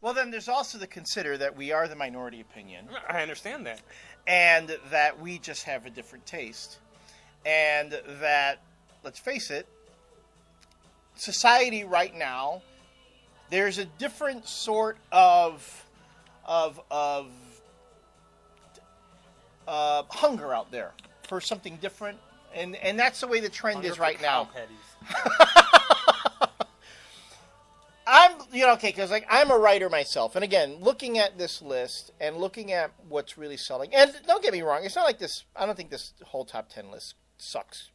Well, then there's also to consider that we are the minority opinion. I understand that. And that we just have a different taste. And that, let's face it, society right now, there's a different sort of hunger out there for something different. And that's the way the trend is right now. Because I'm a writer myself, and again, looking at this list and looking at what's really selling, and don't get me wrong, it's not like this. I don't think this whole top 10 list sucks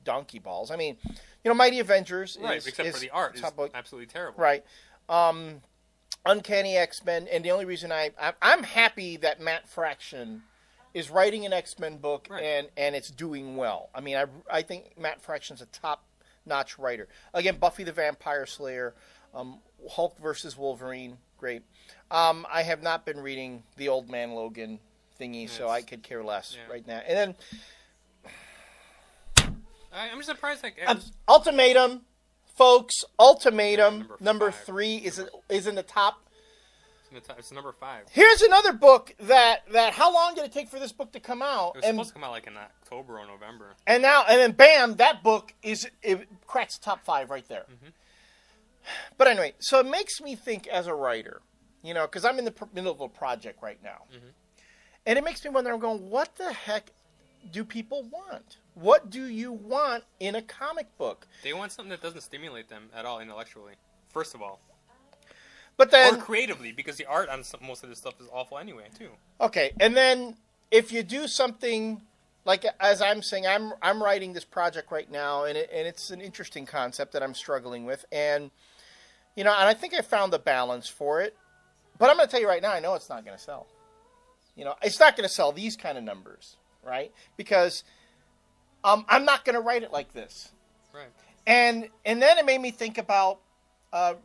donkey balls. I mean, Mighty Avengers, except for the art, is absolutely terrible. Right, Uncanny X-Men, and the only reason I'm happy that Matt Fraction is writing an X-Men book, and it's doing well. I mean, I think Matt Fraction's a top-notch writer. Again, Buffy the Vampire Slayer. Hulk versus Wolverine, great. I have not been reading the Old Man Logan thingy, so I could care less right now. And then I'm surprised. Ultimatum, folks. Ultimatum number 3 is in the top. It's number 5. Here's another book that how long did it take for this book to come out? It was supposed to come out in October or November. And then bam, that book it cracks top 5 right there. Mm-hmm. But anyway, so it makes me think as a writer, because I'm in the middle of a project right now. Mm-hmm. And it makes me wonder, I'm going, what the heck do people want? What do you want in a comic book? They want something that doesn't stimulate them at all intellectually, first of all. But then, or creatively, because the art on most of this stuff is awful anyway, too. Okay, and then if you do something... Like, as I'm saying, I'm writing this project right now, and it's an interesting concept that I'm struggling with. And, and I think I found the balance for it. But I'm going to tell you right now, I know it's not going to sell. It's not going to sell these kind of numbers, right? Because I'm not going to write it like this. Right. And then it made me think about,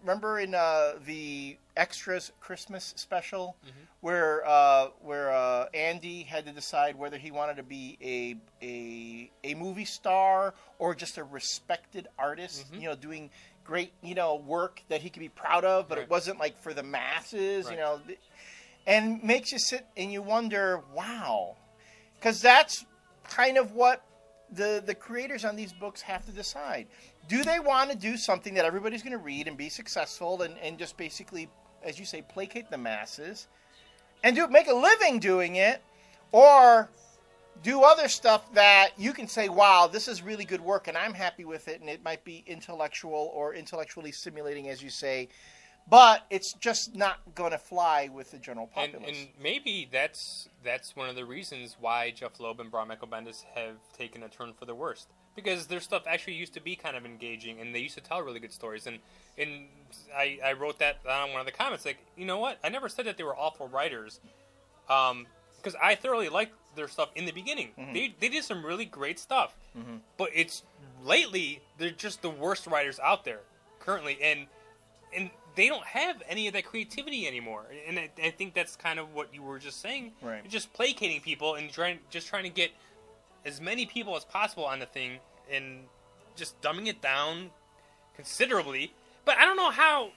remember in the Extras Christmas special, mm-hmm. where Andy had to decide whether he wanted to be a movie star or just a respected artist, mm-hmm. Doing great, work that he could be proud of, but it wasn't like for the masses, and makes you sit and you wonder, wow, because that's kind of what the creators on these books have to decide. Do they want to do something that everybody's going to read and be successful and just basically, as you say, placate the masses and make a living doing it, or do other stuff that you can say, wow, this is really good work and I'm happy with it, and it might be intellectual or intellectually stimulating, as you say, but it's just not going to fly with the general populace. And maybe that's one of the reasons why Jeff Loeb and Brian Michael Bendis have taken a turn for the worst. Because their stuff actually used to be kind of engaging, and they used to tell really good stories. And I wrote that on one of the comments, like, you know what? I never said that they were awful writers, because I thoroughly liked their stuff in the beginning. Mm-hmm. They did some really great stuff, mm-hmm. but lately they're just the worst writers out there currently, and they don't have any of that creativity anymore. And I think that's kind of what you were just saying. Right. You're just placating people and trying to get as many people as possible on the thing and just dumbing it down considerably. But I don't know how...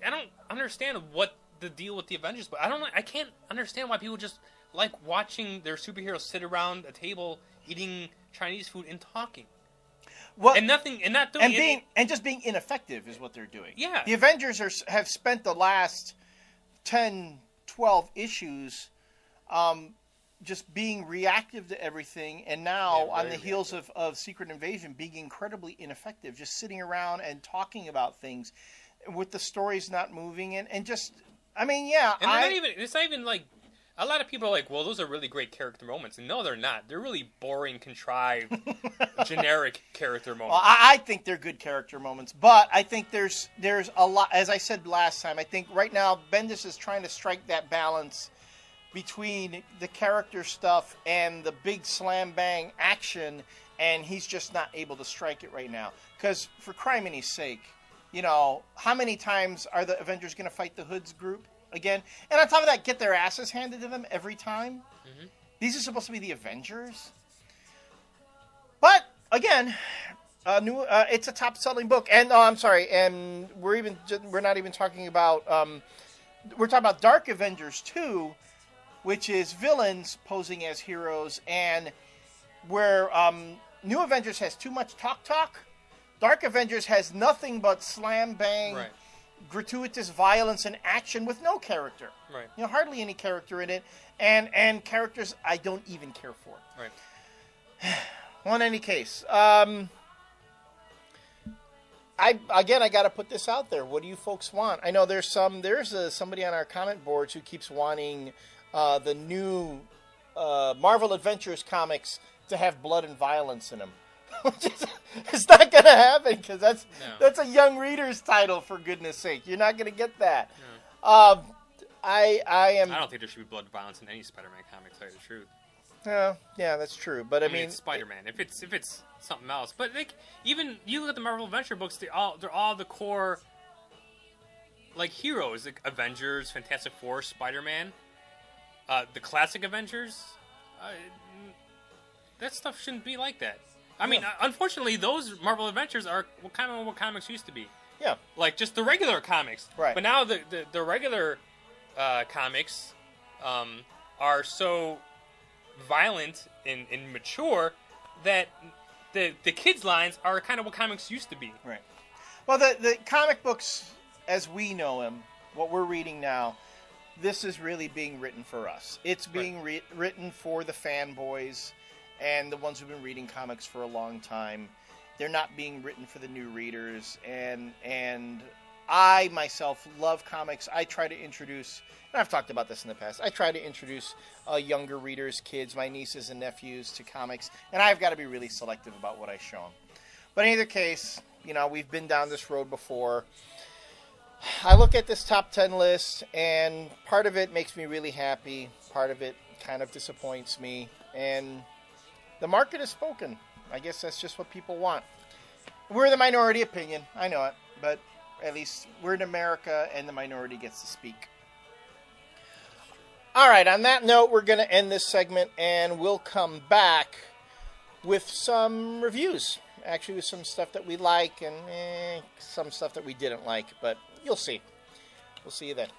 I don't understand what the deal with the Avengers... But I can't understand why people just like watching their superheroes sit around a table eating Chinese food and talking. Well, and not doing and just being ineffective is what they're doing. Yeah. The Avengers have spent the last 10, 12 issues... just being reactive to everything, and now on the heels of Secret Invasion being incredibly ineffective, just sitting around and talking about things with the stories not moving, and just, I mean, yeah. And it's not even like, a lot of people are like, well, those are really great character moments. And no, they're not. They're really boring, contrived, generic character moments. Well, I think they're good character moments, but I think there's a lot, as I said last time, I think right now Bendis is trying to strike that balance between the character stuff and the big slam bang action, and he's just not able to strike it right now. Because for crimini's sake, how many times are the Avengers going to fight the Hoods group again? And on top of that, get their asses handed to them every time. Mm-hmm. These are supposed to be the Avengers. But again, it's a top selling book, and I'm sorry, and we're not even talking about we're talking about Dark Avengers 2, which is villains posing as heroes, and where New Avengers has too much talk. Dark Avengers has nothing but slam bang, Right. gratuitous violence and action with no character. Right. You know, hardly any character in it, and characters I don't even care for. Right. Well, in any case, I got to put this out there. What do you folks want? I know there's somebody on our comment boards who keeps wanting the new Marvel Adventures comics to have blood and violence in them. It's not going to happen because that's a young reader's title, for goodness sake. You're not going to get that. No. I don't think there should be blood and violence in any Spider-Man comic, to tell you the truth. Yeah, that's true. But I mean, it's Spider-Man. If it's something else, but like even you look at the Marvel Adventure books, they're all the core like heroes, like Avengers, Fantastic Four, Spider-Man, the classic Avengers. That stuff shouldn't be like that. I mean, unfortunately, those Marvel Adventures are what comics used to be. Yeah, like just the regular comics. Right. But now the regular comics are so violent and mature that the kids lines are kind of what comics used to be. Right. Well, the comic books as we know them, what we're reading now, this is really being written for us. It's being written for the fanboys and the ones who've been reading comics for a long time. They're not being written for the new readers, and I myself love comics. I try to introduce, and I've talked about this in the past, I try to introduce younger readers, kids, my nieces and nephews to comics, and I've got to be really selective about what I show them. But in either case, you know, we've been down this road before. I look at this top 10 list, and part of it makes me really happy, part of it kind of disappoints me, and the market has spoken. I guess that's just what people want. We're the minority opinion, I know it, but at least we're in America, and the minority gets to speak. All right, on that note, we're going to end this segment, and we'll come back with some reviews. Actually, with some stuff that we like and some stuff that we didn't like, but you'll see. We'll see you then.